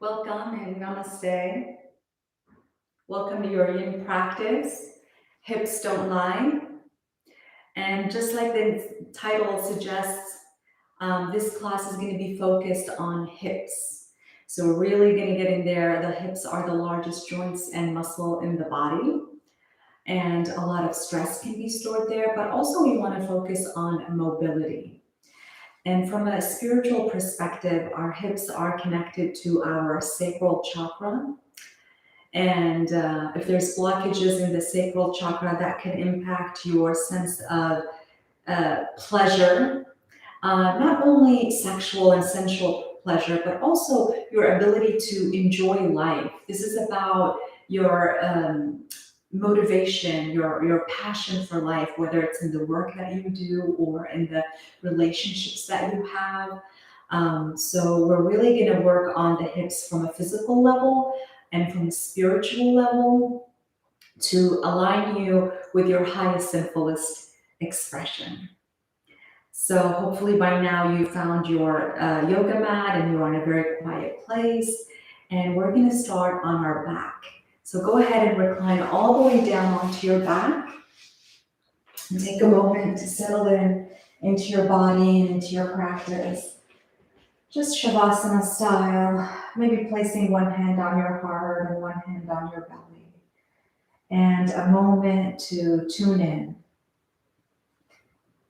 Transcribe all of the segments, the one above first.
Welcome and namaste. Welcome to your yin practice. Hips don't lie. And just like the title suggests, this class is going to be focused on hips. So we're really going to get in there. The hips are the largest joints and muscle in the body. And a lot of stress can be stored there, but also we want to focus on mobility. And from a spiritual perspective, our hips are connected to our sacral chakra. And if there's blockages in the sacral chakra, that can impact your sense of pleasure, not only sexual and sensual pleasure, but also your ability to enjoy life. This is about your motivation, your passion for life, whether it's in the work that you do or in the relationships that you have. So we're really going to work on the hips from a physical level and from a spiritual level to align you with your highest and fullest expression. So hopefully by now you found your yoga mat and you're in a very quiet place. And we're going to start on our back. So go ahead and recline all the way down onto your back. And take a moment to settle into your body and into your practice. Just Shavasana style, maybe placing one hand on your heart and one hand on your belly. And a moment to tune in.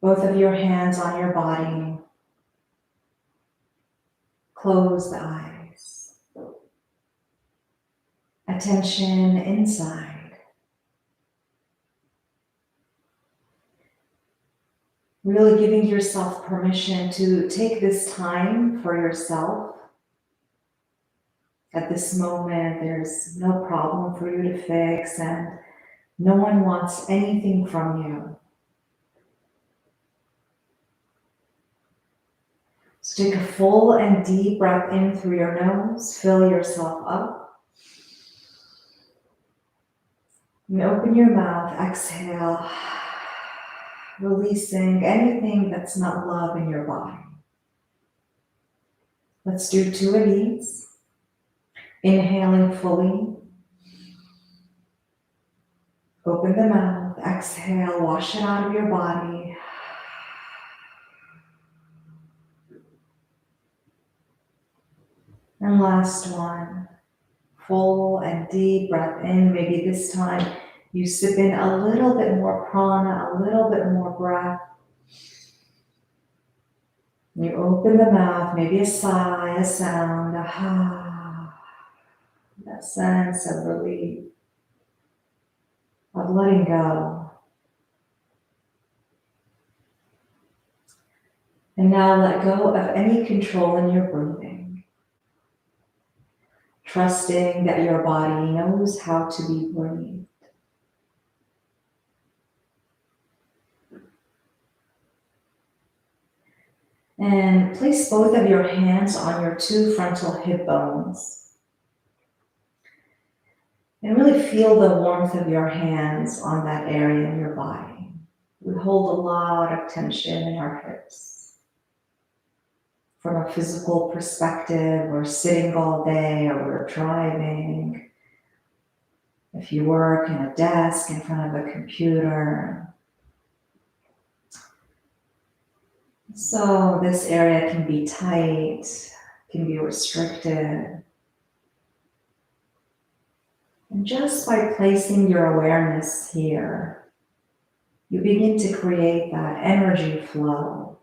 Both of your hands on your body. Close the eyes. Attention inside. Really giving yourself permission to take this time for yourself. At this moment, there's no problem for you to fix, and no one wants anything from you. So take a full and deep breath in through your nose. Fill yourself up. And open your mouth. Exhale. Releasing anything that's not love in your body. Let's do two of these. Inhaling fully. Open the mouth. Exhale. Wash it out of your body. And last one. Full and deep breath in. Maybe this time you sip in a little bit more prana, a little bit more breath. You open the mouth, maybe a sigh, a sound, a ha. That sense of relief, of letting go. And now let go of any control in your breathing. Trusting that your body knows how to be breathed. And place both of your hands on your two frontal hip bones. And really feel the warmth of your hands on that area in your body. We hold a lot of tension in our hips. From a physical perspective, we're sitting all day or we're driving. If you work in a desk in front of a computer. So this area can be tight, can be restricted. And just by placing your awareness here, you begin to create that energy flow.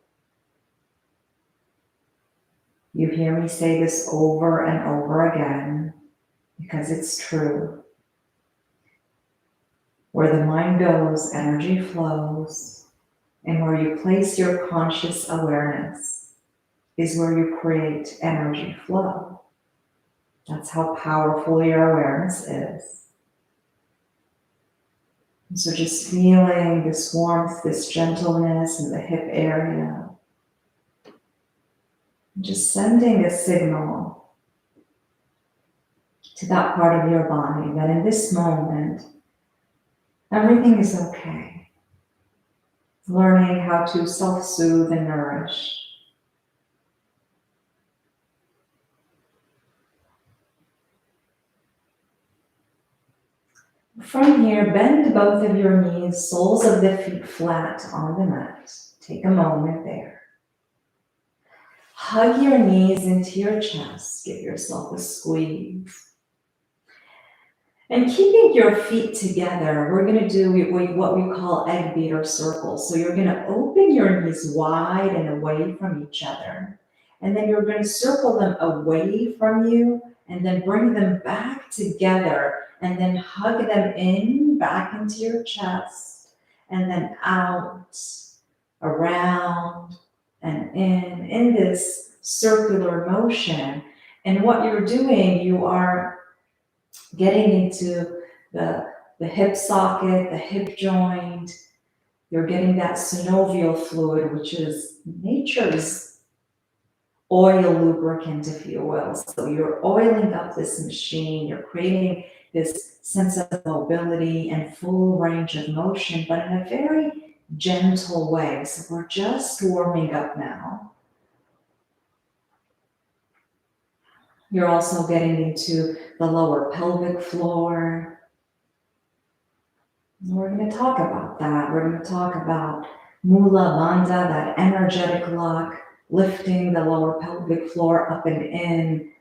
You hear me say this over and over again because it's true. Where the mind goes, energy flows. And where you place your conscious awareness is where you create energy flow. That's how powerful your awareness is. And so just feeling this warmth, this gentleness in the hip area. Just sending a signal to that part of your body that in this moment, everything is okay. Learning how to self-soothe and nourish. From here, bend both of your knees, soles of the feet flat on the mat. Take a moment there. Hug your knees into your chest. Give yourself a squeeze. And keeping your feet together, we're going to do what we call egg beater circles. So you're going to open your knees wide and away from each other. And then you're going to circle them away from you and then bring them back together and then hug them in back into your chest and then out, around, and in this circular motion. And what you're doing, you are getting into the hip socket, the hip joint. You're getting that synovial fluid, which is nature's oil lubricant, if you will. So you're oiling up this machine, you're creating this sense of mobility and full range of motion, but in a very gentle way. So we're just warming up now. You're also getting into the lower pelvic floor. We're going to talk about that. We're going to talk about Mula Bandha, that energetic lock, lifting the lower pelvic floor up and in.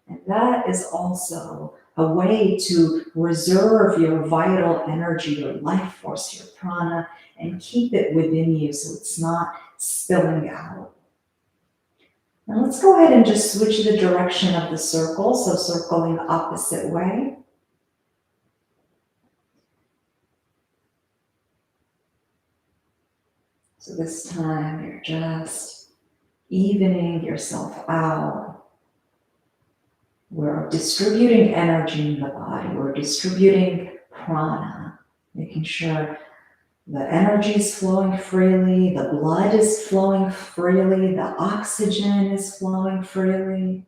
And that is also a way to reserve your vital energy, your life force, your prana, and keep it within you so it's not spilling out. Now let's go ahead and just switch the direction of the circle, so circling opposite way. So this time you're just evening yourself out. We're distributing energy in the body. We're distributing prana, making sure the energy is flowing freely, the blood is flowing freely, the oxygen is flowing freely.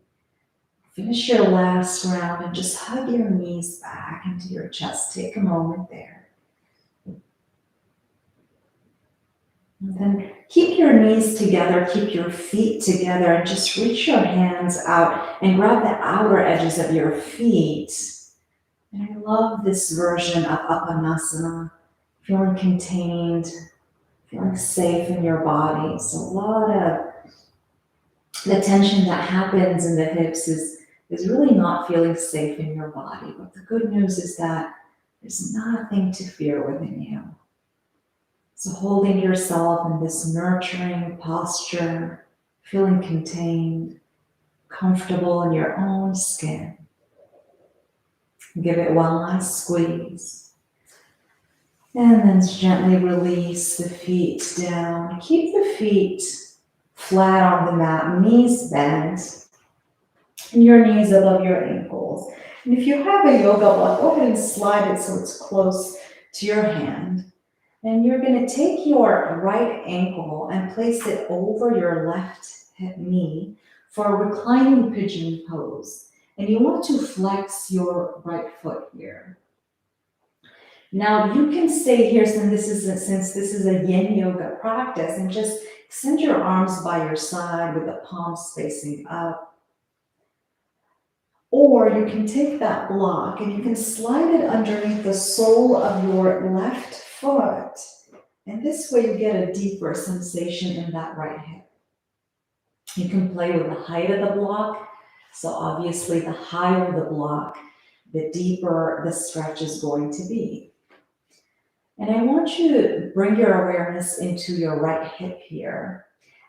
Finish your last round and just hug your knees back into your chest. Take a moment there. And then keep your knees together, keep your feet together, and just reach your hands out and grab the outer edges of your feet. And I love this version of Apanasana, feeling contained, feeling safe in your body. So a lot of the tension that happens in the hips is really not feeling safe in your body. But the good news is that there's nothing to fear within you. So holding yourself in this nurturing posture, feeling contained, comfortable in your own skin. Give it one last squeeze. And then gently release the feet down. Keep the feet flat on the mat, knees bent, and your knees above your ankles. And if you have a yoga block, go ahead and slide it so it's close to your hand. And you're going to take your right ankle and place it over your left knee for a reclining pigeon pose. And you want to flex your right foot here. Now you can stay here since this is a yin yoga practice, and just extend your arms by your side with the palms facing up. Or you can take that block and you can slide it underneath the sole of your left foot. And this way you get a deeper sensation in that right hip. You can play with the height of the block. So obviously the higher the block, the deeper the stretch is going to be. And I want you to bring your awareness into your right hip here.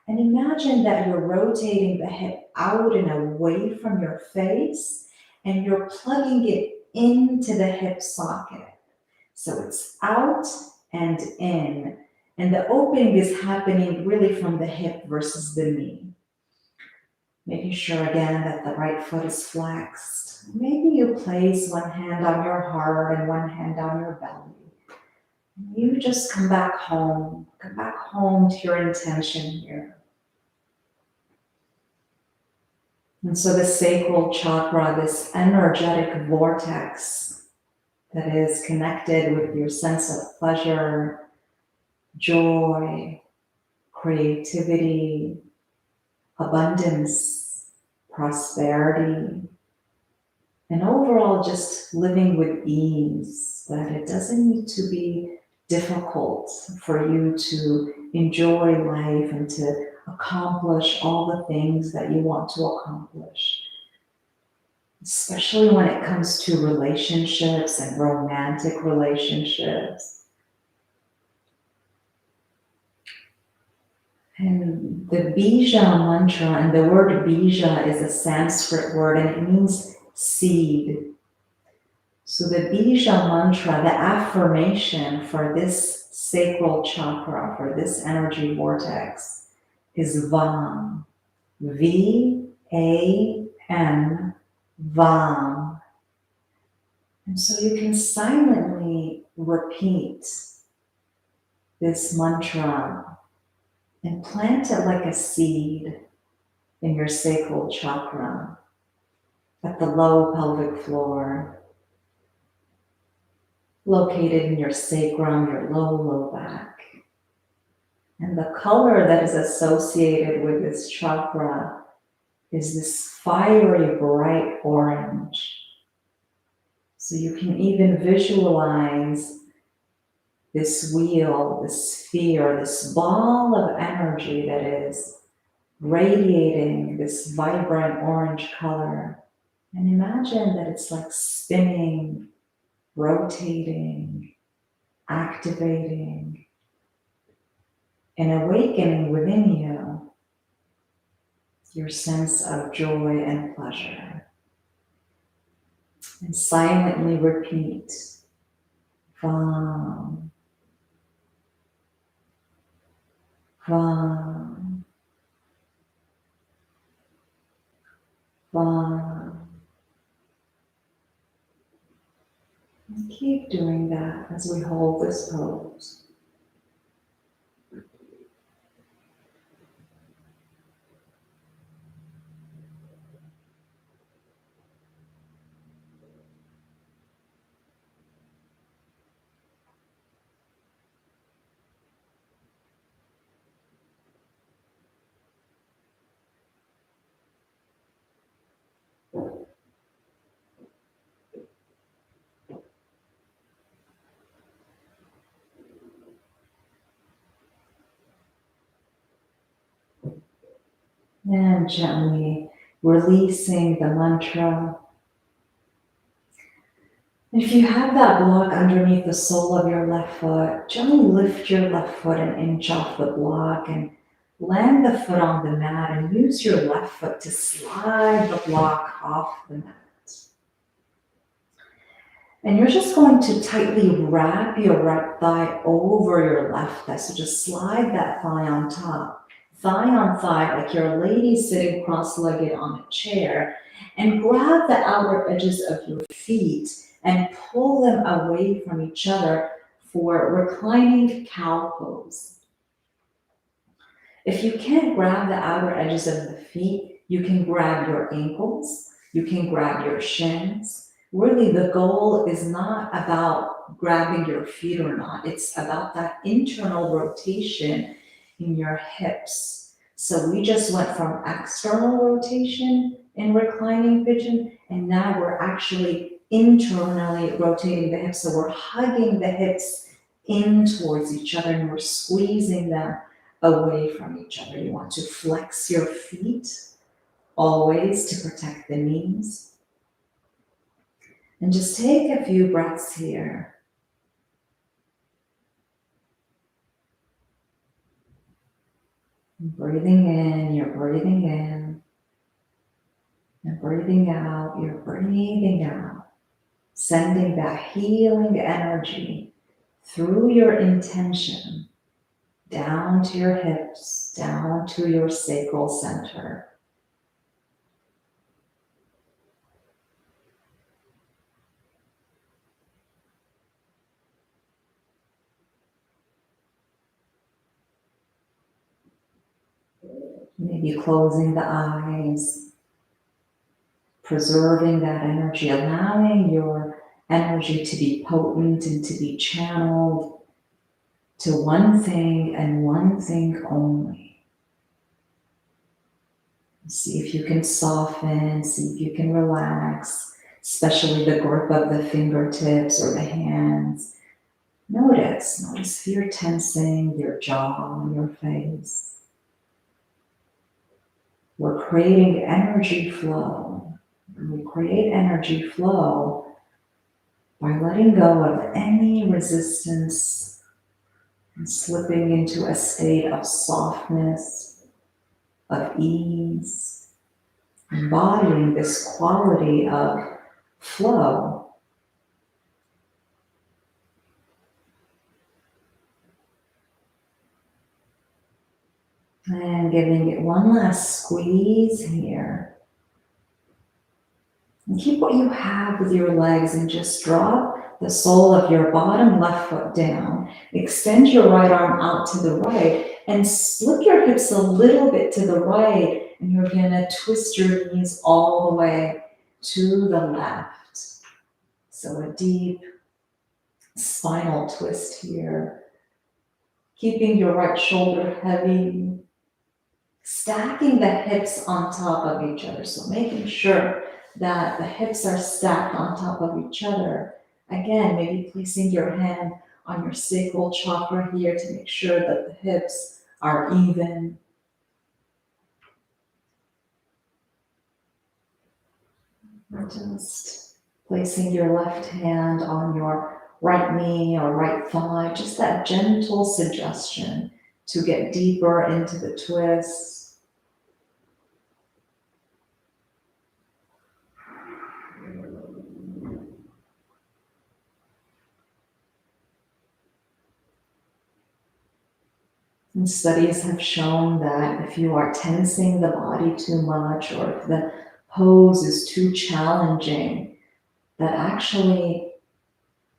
And imagine that you're rotating the hip out and away from your face, and you're plugging it into the hip socket. So it's out and in. And the opening is happening really from the hip versus the knee. Making sure again that the right foot is flexed. Maybe you place one hand on your heart and one hand on your belly. You just come back home to your intention here. And so the sacral chakra, this energetic vortex that is connected with your sense of pleasure, joy, creativity, abundance, prosperity, and overall just living with ease, that it doesn't need to be difficult for you to enjoy life and to accomplish all the things that you want to accomplish, especially when it comes to relationships and romantic relationships. And the Bija mantra, and the word Bija is a Sanskrit word and it means seed. So the Bija mantra, the affirmation for this sacral chakra, for this energy vortex, is Vam. V-A-M, Vam. And so you can silently repeat this mantra and plant it like a seed in your sacral chakra at the low pelvic floor, located in your sacrum, your low back. And the color that is associated with this chakra is this fiery, bright orange. So you can even visualize this wheel, this sphere, this ball of energy that is radiating this vibrant orange color. And imagine that it's like spinning, rotating, activating, and awakening within you your sense of joy and pleasure. And silently repeat, Vam, Vam, Vam. And keep doing that as we hold this pose. And gently releasing the mantra. And if you have that block underneath the sole of your left foot, gently lift your left foot an inch off the block and land the foot on the mat and use your left foot to slide the block off the mat. And you're just going to tightly wrap your right thigh over your left thigh. So just slide that thigh on top, thigh on thigh, like you're a lady sitting cross-legged on a chair, and grab the outer edges of your feet and pull them away from each other for reclining cow pose. If you can't grab the outer edges of the feet, you can grab your ankles, you can grab your shins. Really, the goal is not about grabbing your feet or not. It's about that internal rotation in your hips. So we just went from external rotation in reclining pigeon, and now we're actually internally rotating the hips. So we're hugging the hips in towards each other and we're squeezing them away from each other. You want to flex your feet always to protect the knees. And just take a few breaths here. Breathing in, you're breathing in. And breathing out, you're breathing out. Sending that healing energy through your intention down to your hips, down to your sacral center. Maybe closing the eyes, preserving that energy, allowing your energy to be potent and to be channeled to one thing and one thing only. See if you can soften, see if you can relax, especially the grip of the fingertips or the hands. Notice if you're tensing your jaw, your face. We're creating energy flow. And we create energy flow by letting go of any resistance and slipping into a state of softness, of ease, embodying this quality of flow. And giving it one last squeeze here. And keep what you have with your legs and just drop the sole of your bottom left foot down. Extend your right arm out to the right and slip your hips a little bit to the right. And you're gonna twist your knees all the way to the left. So a deep spinal twist here. Keeping your right shoulder heavy. Stacking the hips on top of each other. So making sure that the hips are stacked on top of each other. Again, maybe placing your hand on your sacral chakra here to make sure that the hips are even. Just placing your left hand on your right knee or right thigh, just that gentle suggestion to get deeper into the twist. And studies have shown that if you are tensing the body too much or if the pose is too challenging, that actually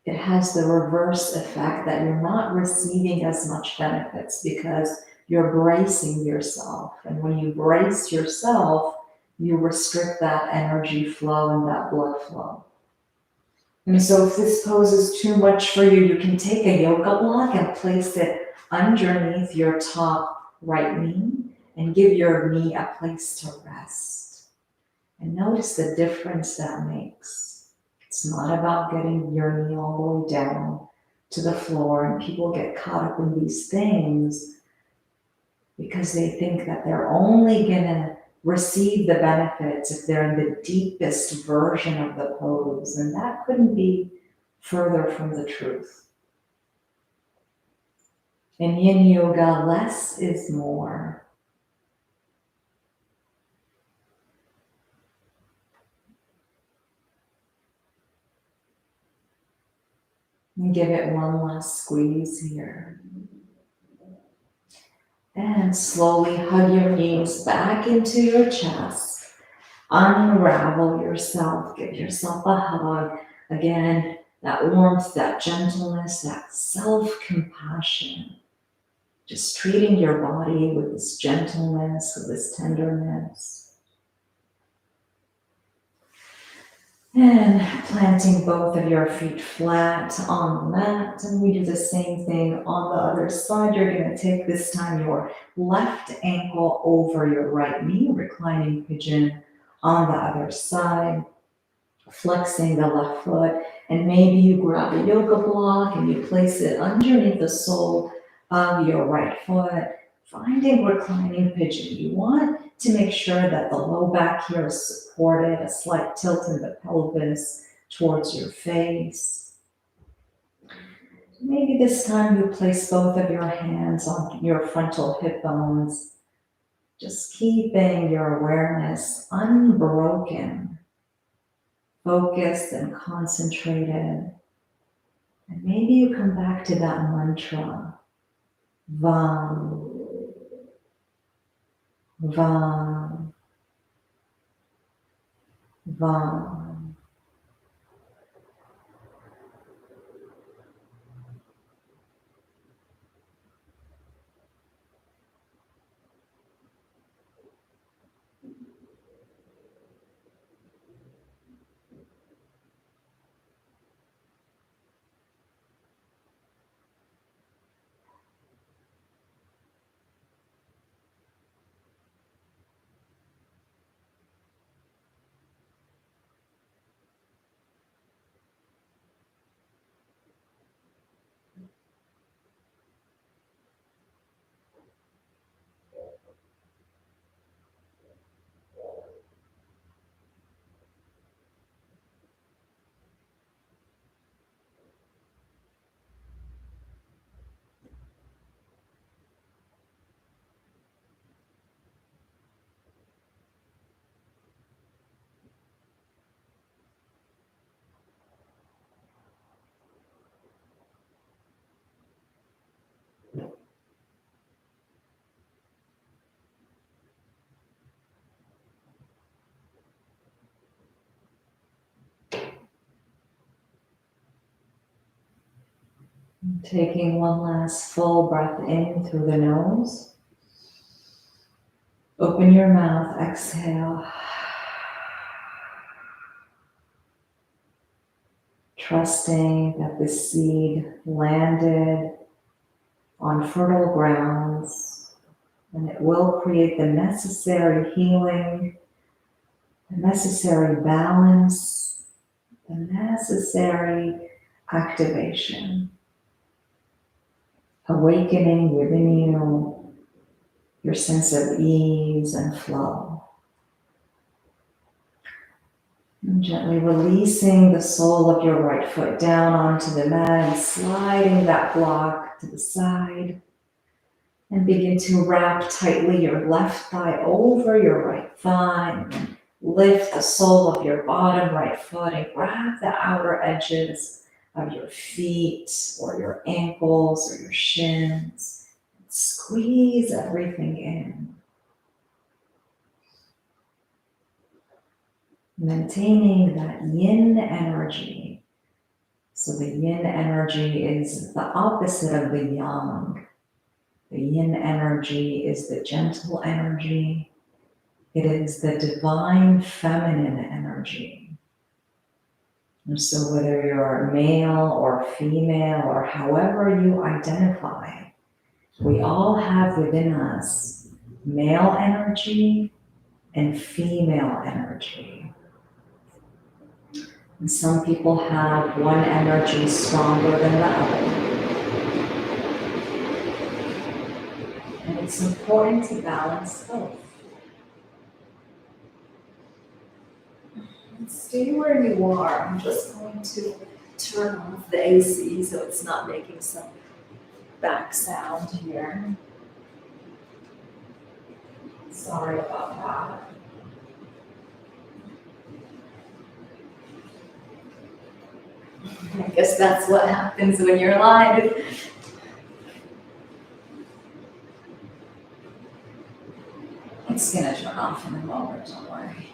it has the reverse effect that you're not receiving as much benefits because you're bracing yourself. And when you brace yourself, you restrict that energy flow and that blood flow. And so if this pose is too much for you, you can take a yoga block and place it underneath your top right knee and give your knee a place to rest. And notice the difference that makes. It's not about getting your knee all the way down to the floor, and people get caught up in these things because they think that they're only gonna receive the benefits if they're in the deepest version of the pose, and that couldn't be further from the truth. In Yin Yoga, less is more. And give it one last squeeze here. And slowly hug your knees back into your chest. Unravel yourself, give yourself a hug. Again, that warmth, that gentleness, that self-compassion. Just treating your body with this gentleness, with this tenderness. And planting both of your feet flat on the mat. And we do the same thing on the other side. You're going to take this time your left ankle over your right knee, reclining pigeon on the other side, flexing the left foot. And maybe you grab a yoga block and you place it underneath the sole of your right foot, finding reclining pigeon. You want to make sure that the low back here is supported, a slight tilt in the pelvis towards your face. Maybe this time you place both of your hands on your frontal hip bones, just keeping your awareness unbroken, focused and concentrated. And maybe you come back to that mantra, Vam, Vam, Vam. Taking one last full breath in through the nose. Open your mouth, exhale. Trusting that the seed landed on fertile grounds and it will create the necessary healing, the necessary balance, the necessary activation, awakening within you your sense of ease and flow. And gently releasing the sole of your right foot down onto the mat, sliding that block to the side. And begin to wrap tightly your left thigh over your right thigh. And lift the sole of your bottom right foot and grab the outer edges of your feet or your ankles or your shins. Squeeze everything in. Maintaining that yin energy. So the yin energy is the opposite of the yang. The yin energy is the gentle energy. It is the divine feminine energy. And so whether you're male or female or however you identify, we all have within us male energy and female energy. And some people have one energy stronger than the other. And it's important to balance both. And stay where you are. I'm just going to turn off the AC so it's not making some back sound here. Sorry about that. I guess that's what happens when you're live. It's gonna turn off in a moment, don't worry.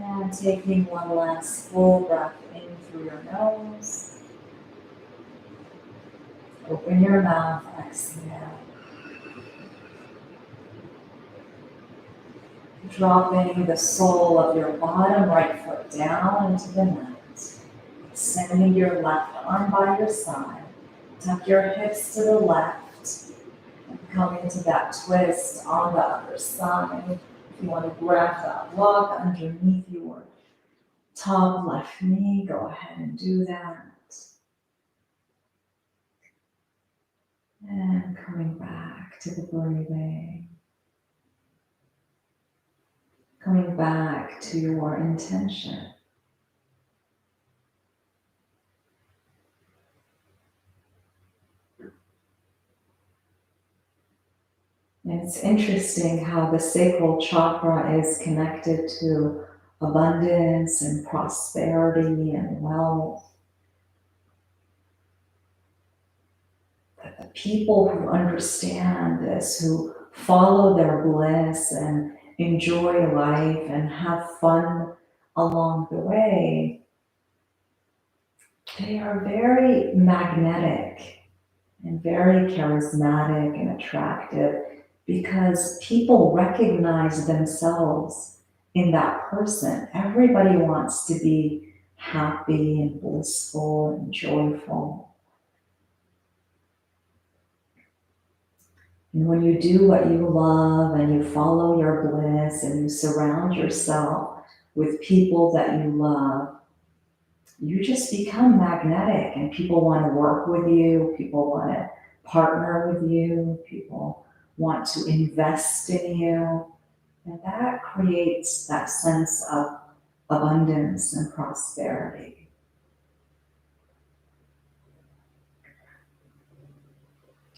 And taking one last full breath in through your nose. Open your mouth, exhale. Dropping the sole of your bottom right foot down into the mat. Extending your left arm by your side. Tuck your hips to the left. And come into that twist on the other side. If you want to grab that block underneath your top left knee, go ahead and do that. And coming back to the breathing. Coming back to your intention. And it's interesting how the sacral chakra is connected to abundance and prosperity and wealth. But the people who understand this, who follow their bliss and enjoy life and have fun along the way, they are very magnetic and very charismatic and attractive because people recognize themselves in that person. Everybody wants to be happy and blissful and joyful. And when you do what you love and you follow your bliss and you surround yourself with people that you love, you just become magnetic and people want to work with you, people want to partner with you, people want to invest in you. And that creates that sense of abundance and prosperity.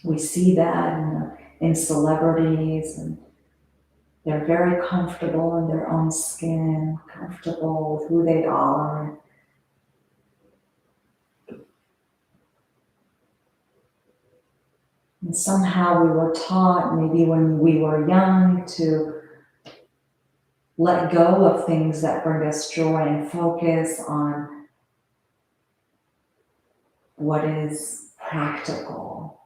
We see that in celebrities, and they're very comfortable in their own skin, comfortable with who they are. And somehow we were taught, maybe when we were young, to let go of things that bring us joy and focus on what is practical.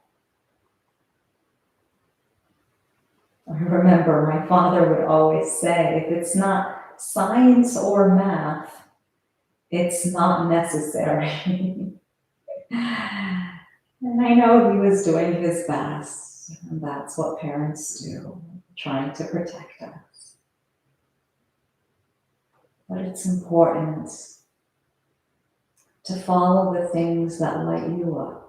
I remember my father would always say, if it's not science or math, it's not necessary. And I know he was doing his best, and that's what parents do, trying to protect us. But it's important to follow the things that light you up.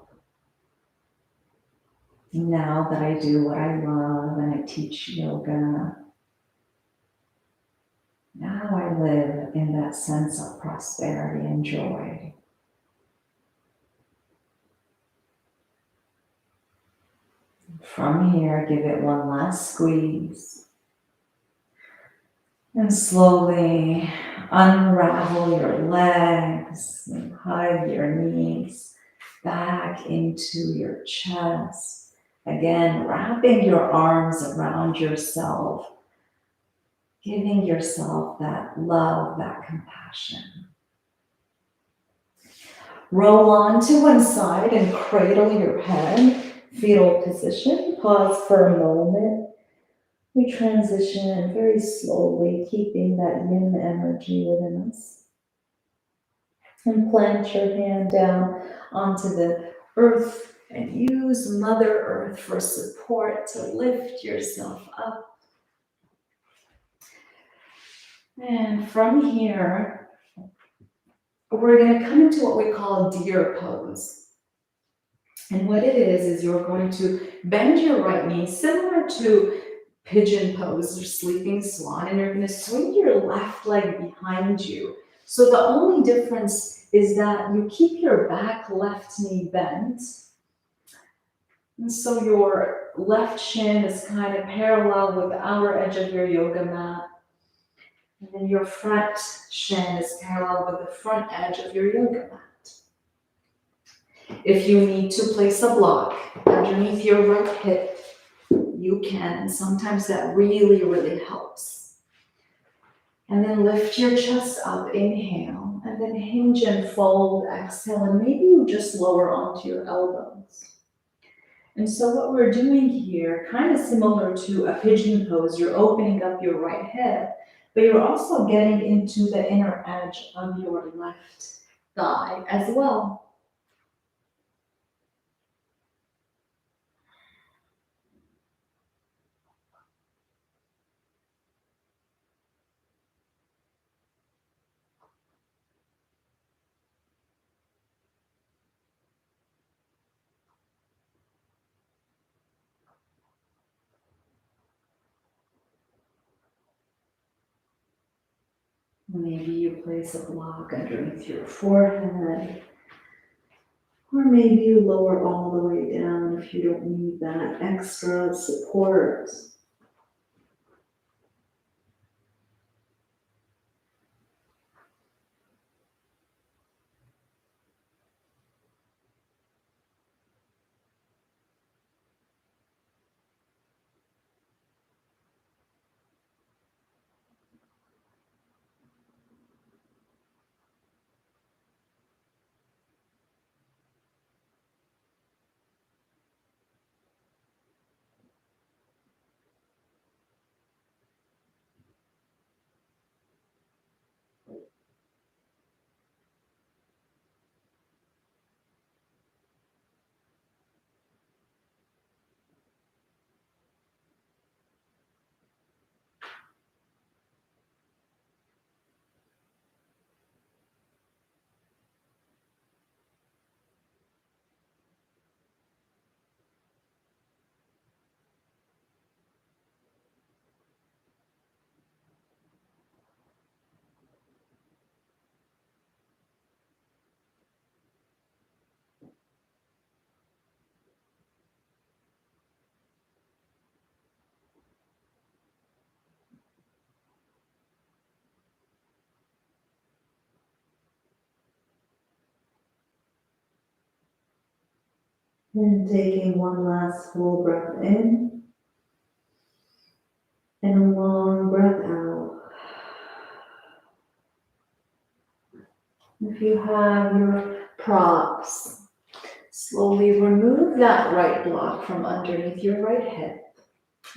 Now that I do what I love and I teach yoga, now I live in that sense of prosperity and joy. From here, give it one last squeeze. And slowly unravel your legs and hug your knees back into your chest. Again, wrapping your arms around yourself, giving yourself that love, that compassion. Roll on to one side and cradle your head, fetal position. Pause for a moment. We transition very slowly, keeping that yin energy within us. And plant your hand down onto the earth and use Mother Earth for support to lift yourself up. And from here, we're going to come into what we call deer pose. And what it is you're going to bend your right knee, similar to pigeon pose or sleeping swan, and you're going to swing your left leg behind you. So the only difference is that you keep your back left knee bent. And so your left shin is kind of parallel with the outer edge of your yoga mat. And then your front shin is parallel with the front edge of your yoga mat. If you need to place a block underneath your right hip, you can. And sometimes that really, really helps. And then lift your chest up, inhale, and then hinge and fold, exhale, and maybe you just lower onto your elbows. And so what we're doing here, kind of similar to a pigeon pose, you're opening up your right hip, but you're also getting into the inner edge of your left thigh as well. Maybe you place a block underneath your forehead, or maybe you lower all the way down if you don't need that extra support. And taking one last full breath in and a long breath out. If you have your props, slowly remove that right block from underneath your right hip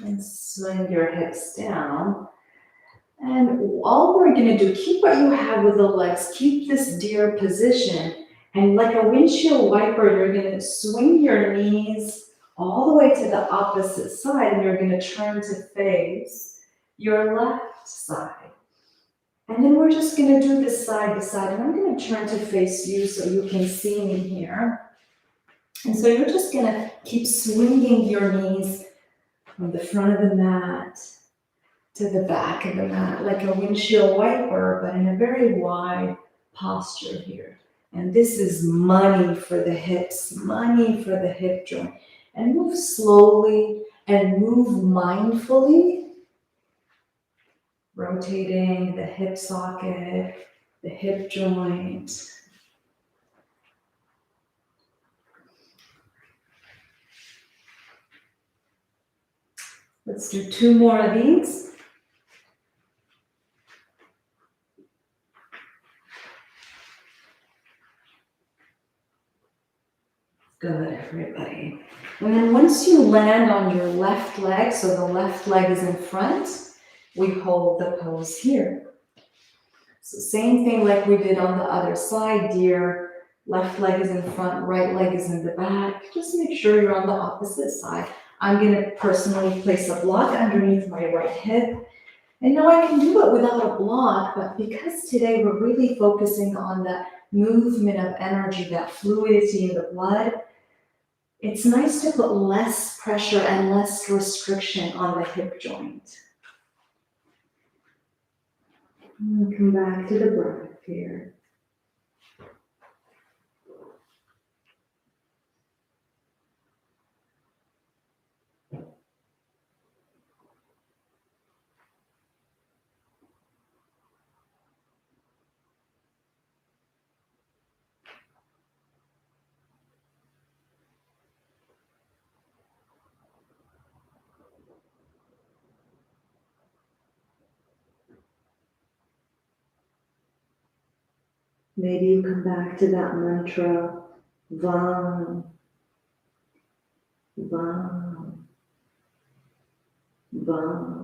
and swing your hips down. And all we're gonna do, keep what you have with the legs, keep this deer position, and like a windshield wiper, you're gonna swing your knees all the way to the opposite side, and you're gonna turn to face your left side. And then we're just gonna do this side to side, and I'm gonna turn to face you so you can see me here. And so you're just gonna keep swinging your knees from the front of the mat to the back of the mat, like a windshield wiper, but in a very wide posture here. And this is money for the hips, money for the hip joint. And move slowly and move mindfully, rotating the hip socket, the hip joint. Let's do 2 more of these. Good, everybody. And then once you land on your left leg, so the left leg is in front, we hold the pose here. So same thing like we did on the other side, dear. Left leg is in front, right leg is in the back. Just make sure you're on the opposite side. I'm gonna personally place a block underneath my right hip. And now I can do it without a block, but because today we're really focusing on that movement of energy, that fluidity in the blood, it's nice to put less pressure and less restriction on the hip joint. And come back to the breath here. Maybe you come back to that mantra, Vam, Vam, Vam.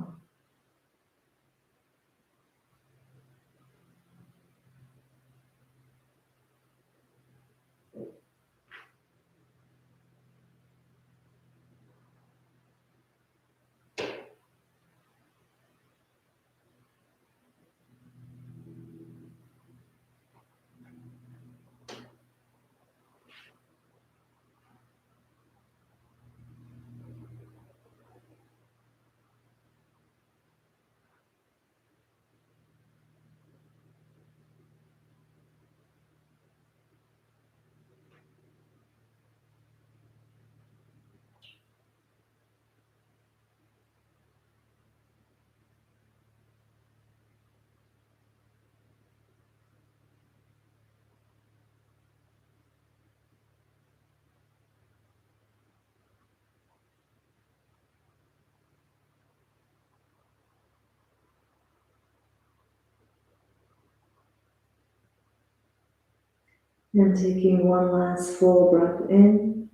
And taking one last full breath in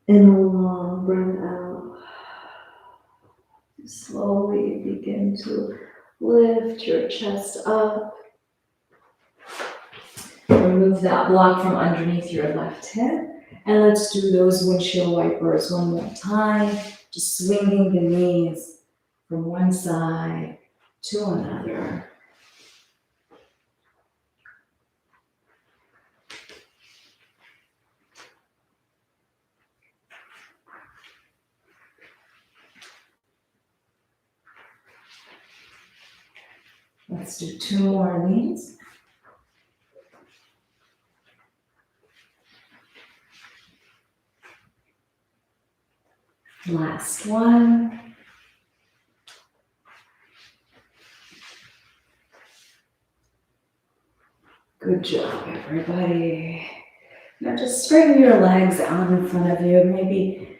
and a long breath out. Slowly begin to lift your chest up. Remove that block from underneath your left hip. And let's do those windshield wipers one more time. Just swinging the knees from one side to another. Let's do 2 more of these. Last one. Good job, everybody. Now just straighten your legs out in front of you. Maybe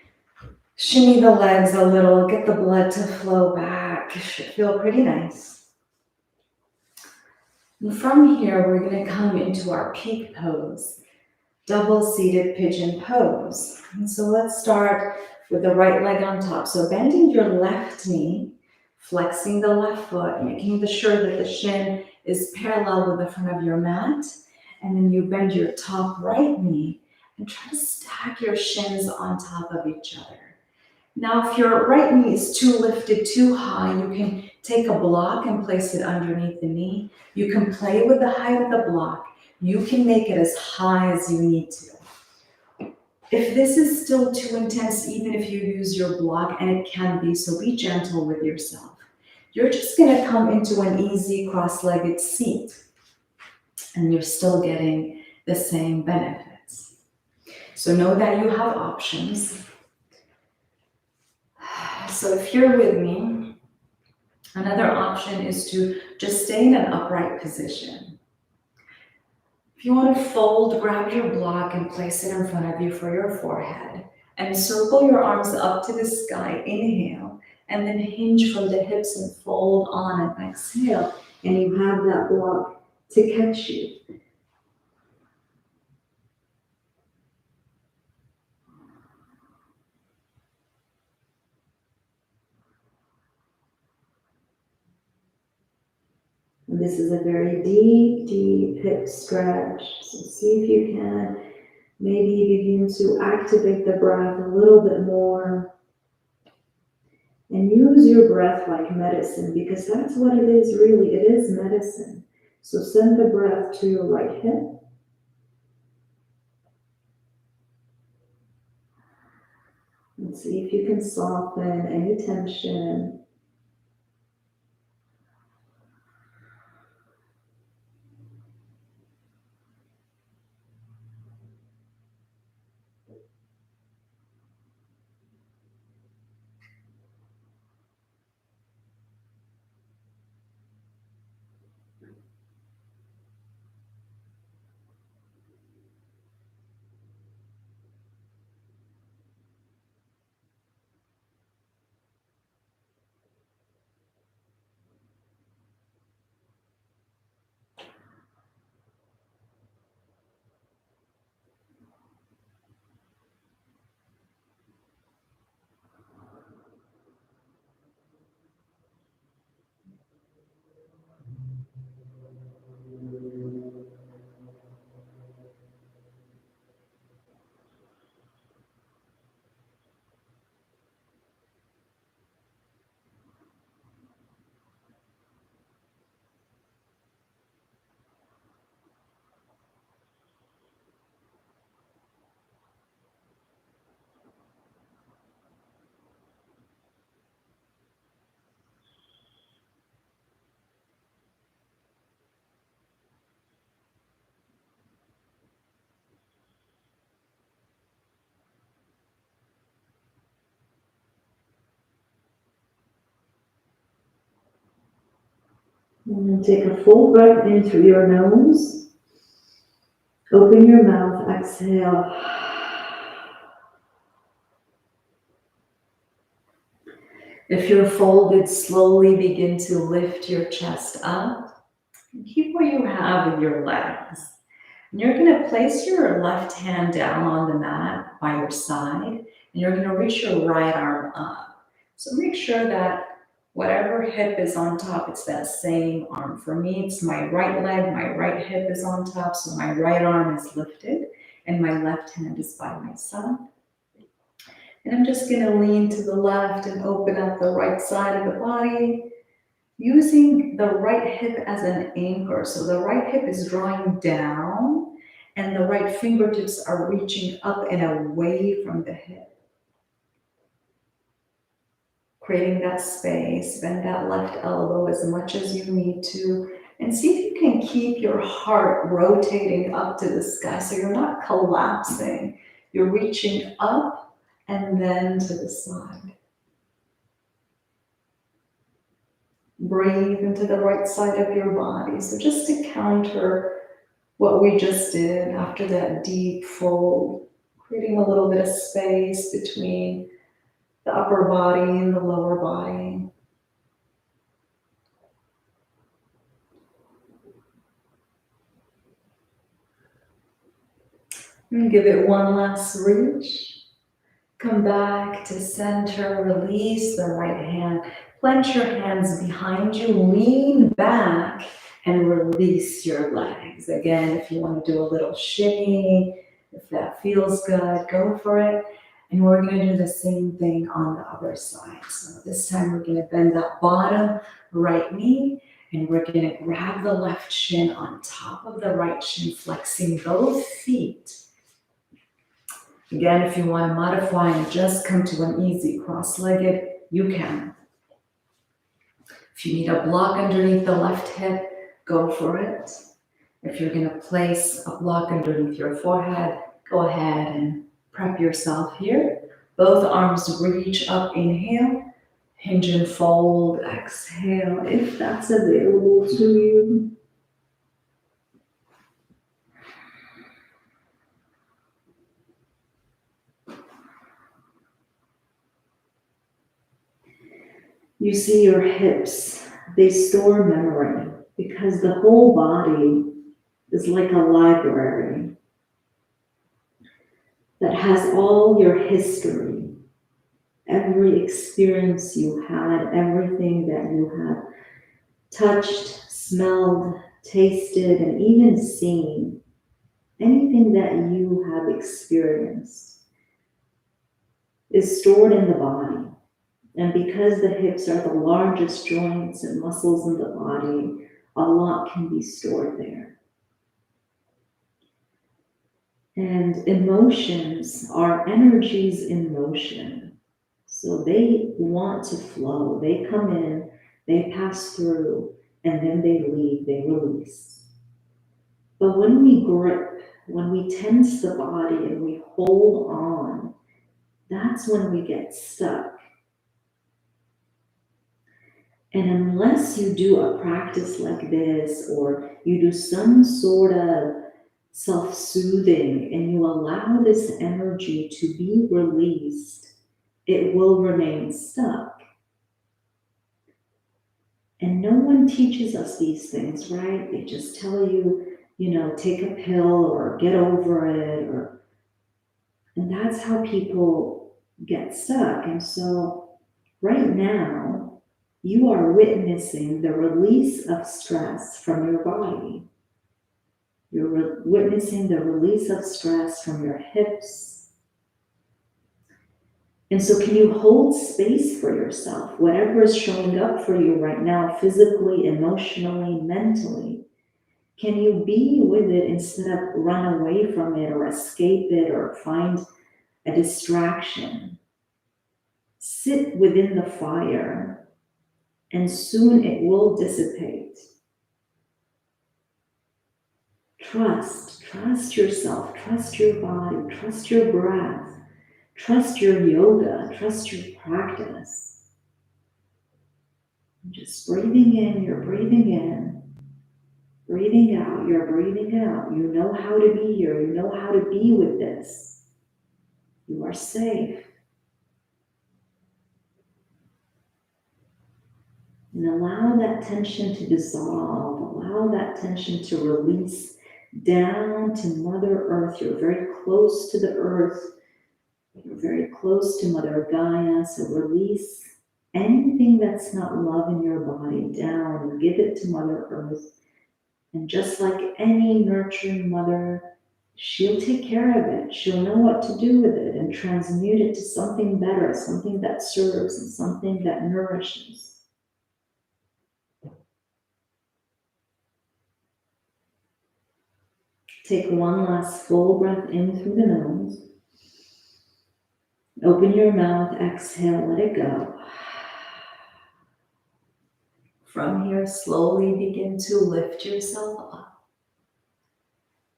shimmy the legs a little, get the blood to flow back. It should feel pretty nice. And from here, we're going to come into our peak pose, double seated pigeon pose. And so let's start with the right leg on top. So bending your left knee, flexing the left foot, making sure that the shin is parallel with the front of your mat. And then you bend your top right knee and try to stack your shins on top of each other. Now, if your right knee is too lifted too high, you can take a block and place it underneath the knee. You can play with the height of the block. You can make it as high as you need to. If this is still too intense, even if you use your block, and it can be, so be gentle with yourself. You're just gonna come into an easy cross-legged seat, and you're still getting the same benefits. So know that you have options. So if you're with me, another option is to just stay in an upright position. If you want to fold, grab your block and place it in front of you for your forehead and circle your arms up to the sky. Inhale, and then hinge from the hips and fold on and exhale. And you have that block to catch you. And this is a very deep, deep hip stretch. So see if you can maybe begin to activate the breath a little bit more. And use your breath like medicine, because that's what it is really. It is medicine. So send the breath to your right hip. And see if you can soften any tension. And then take a full breath in through your nose. Open your mouth, exhale. If you're folded, slowly begin to lift your chest up. And keep what you have with your legs. And you're going to place your left hand down on the mat by your side, and you're going to reach your right arm up. So make sure that whatever hip is on top, it's that same arm. For me, it's my right leg, my right hip is on top, so my right arm is lifted, and my left hand is by my side. And I'm just going to lean to the left and open up the right side of the body, using the right hip as an anchor. So the right hip is drawing down, and the right fingertips are reaching up and away from the hip. Creating that space, bend that left elbow as much as you need to, and see if you can keep your heart rotating up to the sky so you're not collapsing. You're reaching up and then to the side. Breathe into the right side of your body. So just to counter what we just did after that deep fold, creating a little bit of space between the upper body and the lower body. And give it one last reach. Come back to center, release the right hand. Plant your hands behind you, lean back and release your legs. Again, if you want to do a little shimmy, if that feels good, go for it. And we're going to do the same thing on the other side. So this time we're going to bend that bottom right knee and we're going to grab the left shin on top of the right shin, flexing both feet. Again, if you want to modify and just come to an easy cross-legged, you can. If you need a block underneath the left hip, go for it. If you're going to place a block underneath your forehead, go ahead and prep yourself here. Both arms reach up, inhale, hinge and fold, exhale, if that's available to you. You see your hips, they store memory because the whole body is like a library that has all your history, every experience you had, everything that you have touched, smelled, tasted, and even seen, anything that you have experienced is stored in the body. And because the hips are the largest joints and muscles in the body, a lot can be stored there. And emotions are energies in motion. So they want to flow. They come in, they pass through, and then they leave, they release. But when we grip, when we tense the body and we hold on, that's when we get stuck. And unless you do a practice like this, or you do some sort of self-soothing and you allow this energy to be released, it will remain stuck. And no one teaches us these things, right? They just tell you, take a pill or get over it, and that's how people get stuck. And so right now, you are witnessing the release of stress from your body. You're witnessing the release of stress from your hips. And so can you hold space for yourself? Whatever is showing up for you right now, physically, emotionally, mentally, can you be with it instead of run away from it or escape it or find a distraction? Sit within the fire, and soon it will dissipate. Trust yourself, trust your body, trust your breath, trust your yoga, trust your practice. Just breathing in, you're breathing in, breathing out, you're breathing out. You know how to be here, you know how to be with this. You are safe. And allow that tension to dissolve, allow that tension to release down to Mother Earth. You're very close to the earth. You're very close to Mother Gaia. So release anything that's not love in your body down and give it to Mother Earth. And just like any nurturing mother, she'll take care of it. She'll know what to do with it and transmute it to something better, something that serves and something that nourishes. Take one last full breath in through the nose. Open your mouth, exhale, let it go. From here, slowly begin to lift yourself up.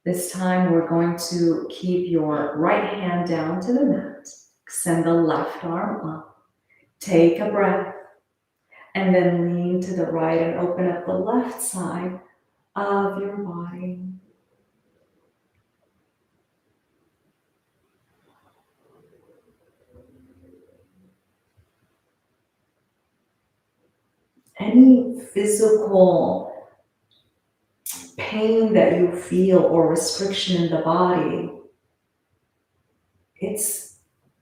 This time, we're going to keep your right hand down to the mat. Extend the left arm up. Take a breath. And then lean to the right and open up the left side of your body. any physical pain that you feel or restriction in the body, it's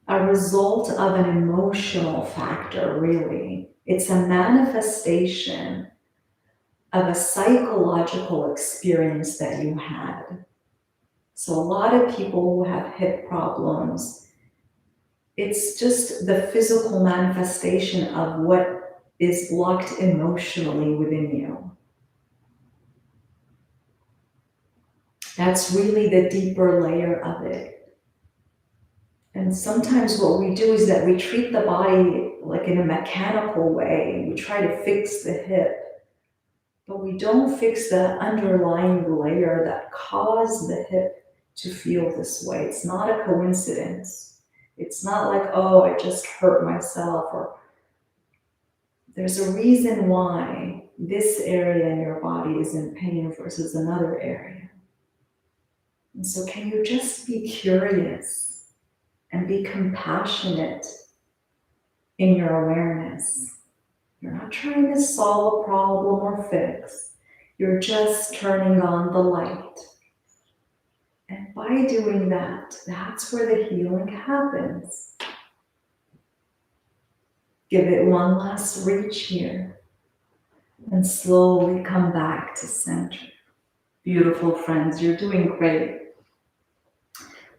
a result of an emotional factor, really. It's a manifestation of a psychological experience that you had. So a lot of people who have hip problems, it's just the physical manifestation of what is blocked emotionally within you. That's really the deeper layer of it. And sometimes what we do is that we treat the body like in a mechanical way. We try to fix the hip, but we don't fix the underlying layer that caused the hip to feel this way. It's not a coincidence. It's not like, oh, I just hurt myself, or there's a reason why this area in your body is in pain versus another area. And so can you just be curious and be compassionate in your awareness? You're not trying to solve a problem or fix. You're just turning on the light. And by doing that, that's where the healing happens. Give it one last reach here and slowly come back to center. Beautiful friends, you're doing great.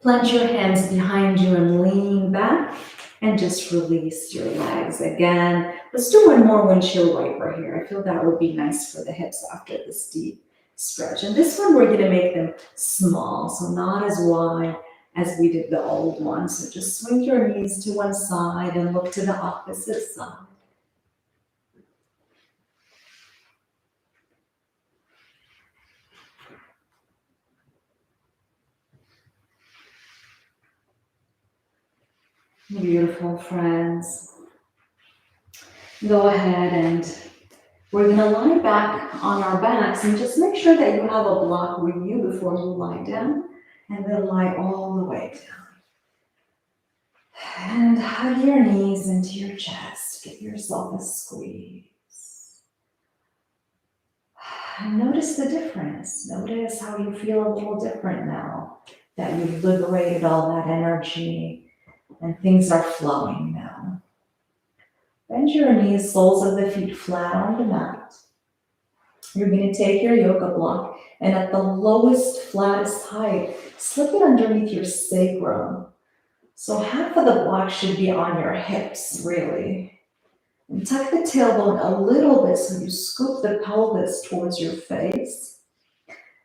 Plant your hands behind you and lean back and just release your legs. Again, let's do one more windshield wiper here. I feel that would be nice for the hips after this deep stretch. And this one, we're gonna make them small, so not as wide as we did the old one. So just swing your knees to one side and look to the opposite side. Beautiful friends. Go ahead and we're going to lie back on our backs and just make sure that you have a block with you before you lie down, and then lie all the way down. And hug your knees into your chest. Give yourself a squeeze. And notice the difference. Notice how you feel a little different now that you've liberated all that energy and things are flowing now. Bend your knees, soles of the feet flat on the mat. You're going to take your yoga block and at the lowest, flattest height, slip it underneath your sacrum. So half of the block should be on your hips, really. And tuck the tailbone a little bit so you scoop the pelvis towards your face.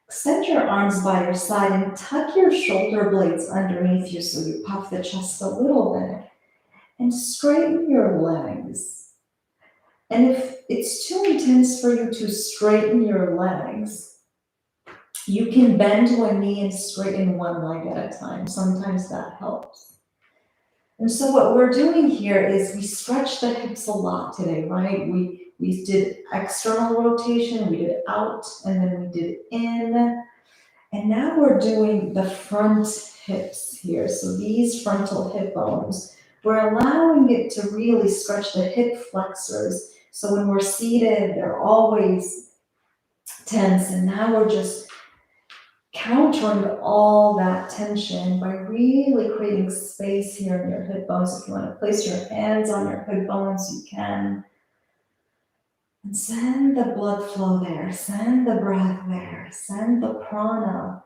Extend your arms by your side and tuck your shoulder blades underneath you so you puff the chest a little bit. And straighten your legs. And if it's too intense for you to straighten your legs, you can bend one knee and straighten one leg at a time. Sometimes that helps. And so what we're doing here is we stretch the hips a lot today, right? We did external rotation, we did out, and then we did in. And now we're doing the front hips here. So these frontal hip bones, we're allowing it to really stretch the hip flexors. So when we're seated, they're always tense. And now we're just countering all that tension by really creating space here in your hip bones. If you want to place your hands on your hip bones, you can. And send the blood flow there, send the breath there, send the prana.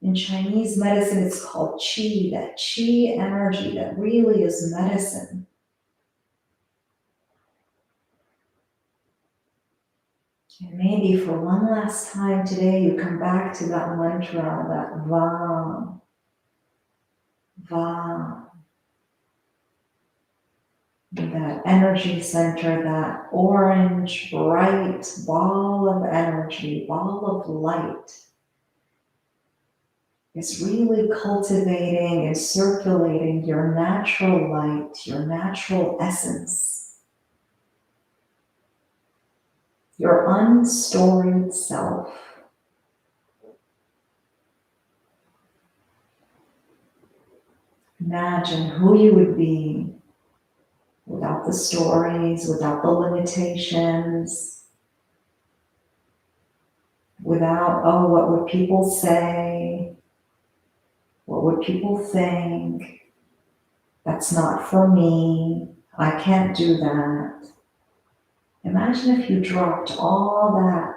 In Chinese medicine, it's called qi, that qi energy that really is medicine. And maybe for one last time today, you come back to that mantra, that va, va. That energy center, that orange, bright ball of energy, ball of light. Is really cultivating and circulating your natural light, your natural essence, your unstoried self. Imagine who you would be without the stories, without the limitations, without, oh, what would people say? What would people think? That's not for me. I can't do that. Imagine if you dropped all that.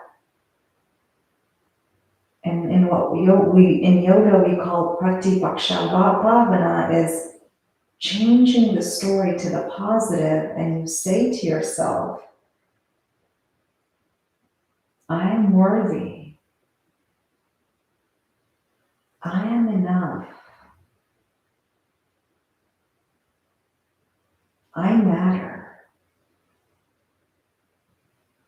And in what in yoga we call pratipaksha bhavana is changing the story to the positive, and you say to yourself, I am worthy. I am enough. I matter.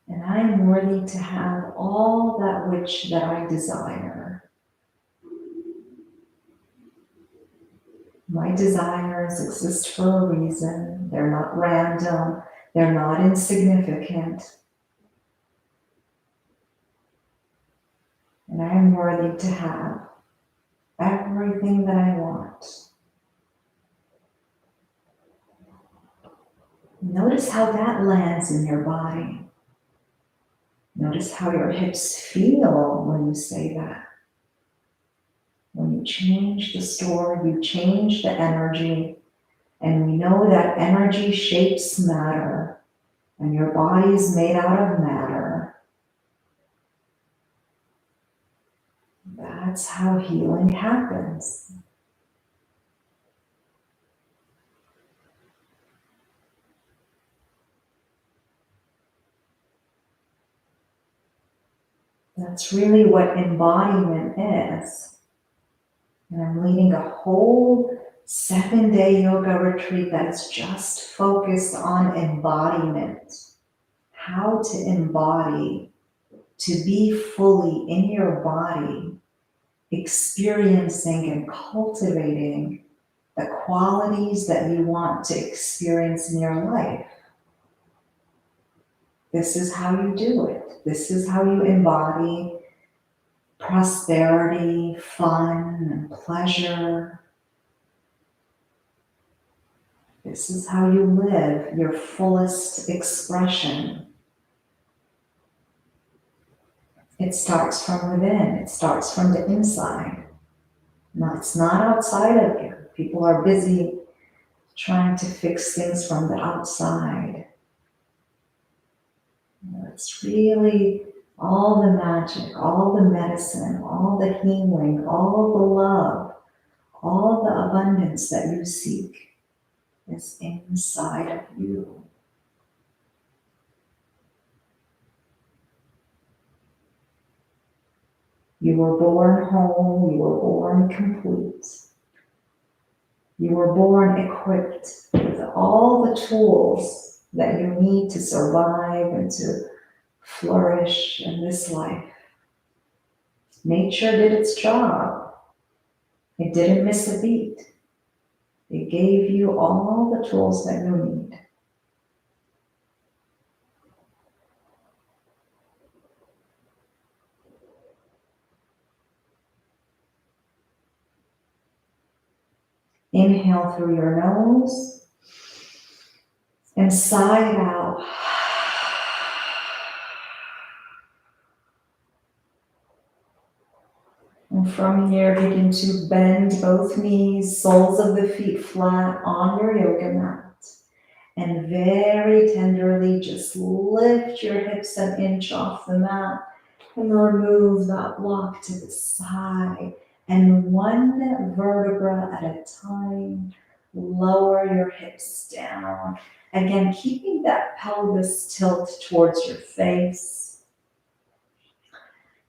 And I am worthy to have all that which that I desire. My desires exist for a reason. They're not random. They're not insignificant. And I am worthy to have everything that I want. Notice how that lands in your body. Notice how your hips feel when you say that. When you change the story, you change the energy, and we know that energy shapes matter, and your body is made out of matter. That's how healing happens. That's really what embodiment is. And I'm leading a whole 7-day yoga retreat that is just focused on embodiment. How to embody, to be fully in your body, experiencing and cultivating the qualities that you want to experience in your life. This is how you do it. This is how you embody prosperity, fun, and pleasure. This is how you live your fullest expression. It starts from within. It starts from the inside. No, it's not outside of you. People are busy trying to fix things from the outside. It's really all the magic, all the medicine, all the healing, all the love, all the abundance that you seek is inside of you. You were born whole, you were born complete. You were born equipped with all the tools that you need to survive and to flourish in this life. Nature did its job. It didn't miss a beat. It gave you all the tools that you need. Inhale through your nose and sigh it out. And from here, begin to bend both knees, soles of the feet flat on your yoga mat. And very tenderly just lift your hips an inch off the mat and remove that block to the side. And one vertebra at a time, lower your hips down. Again, keeping that pelvis tilt towards your face.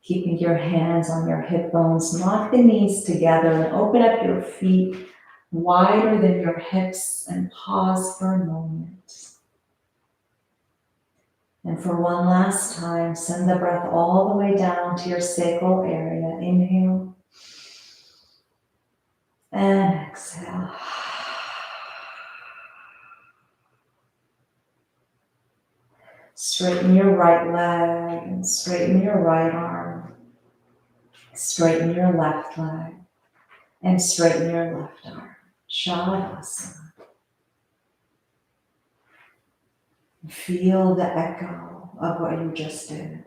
Keeping your hands on your hip bones, lock the knees together and open up your feet wider than your hips and pause for a moment. And for one last time, send the breath all the way down to your sacral area. Inhale and exhale. Straighten your right leg and straighten your right arm. Straighten your left leg and straighten your left arm. Shavasana. Feel the echo of what you just did.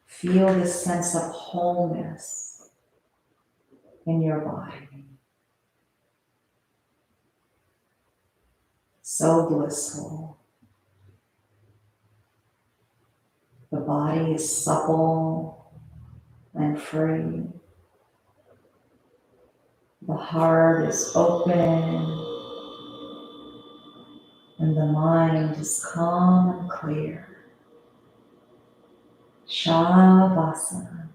Feel this sense of wholeness in your body. So blissful. The body is supple and free. The heart is open and the mind is calm and clear. Shavasana.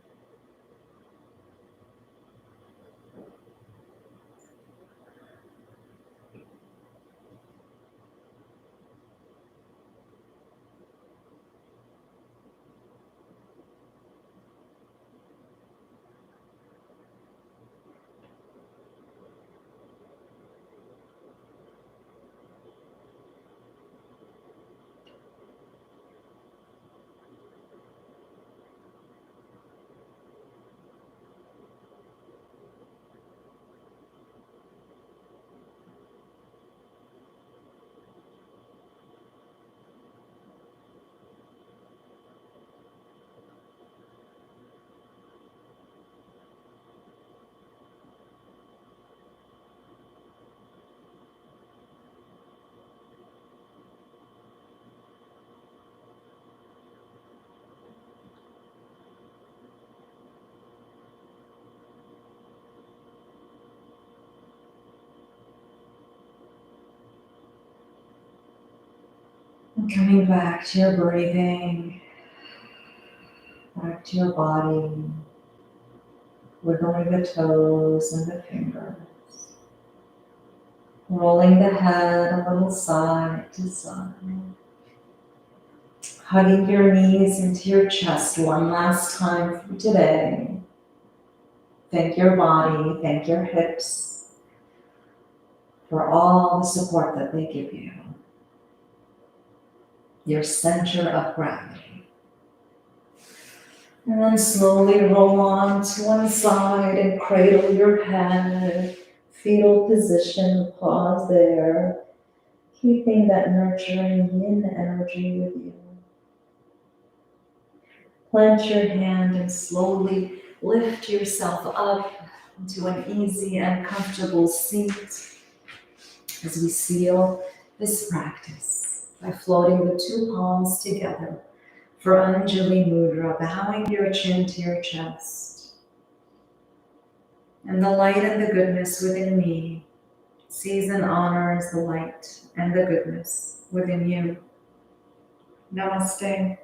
And coming back to your breathing, back to your body, wiggling the toes and the fingers, rolling the head a little side to side, hugging your knees into your chest one last time for today. Thank your body, thank your hips for all the support that they give you. Your center of gravity. And then slowly roll on to one side and cradle your head. Fetal position, pause there. Keeping that nurturing yin energy with you. Plant your hand and slowly lift yourself up into an easy and comfortable seat as we seal this practice by floating the two palms together for Anjali Mudra, bowing your chin to your chest. And the light and the goodness within me sees and honors the light and the goodness within you. Namaste.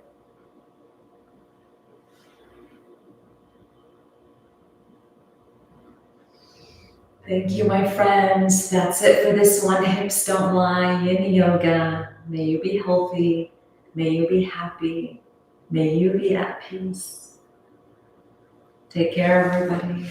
Thank you, my friends. That's it for this one Hips Don't Lie Yin Yoga. May you be healthy. May you be happy. May you be at peace. Take care, everybody.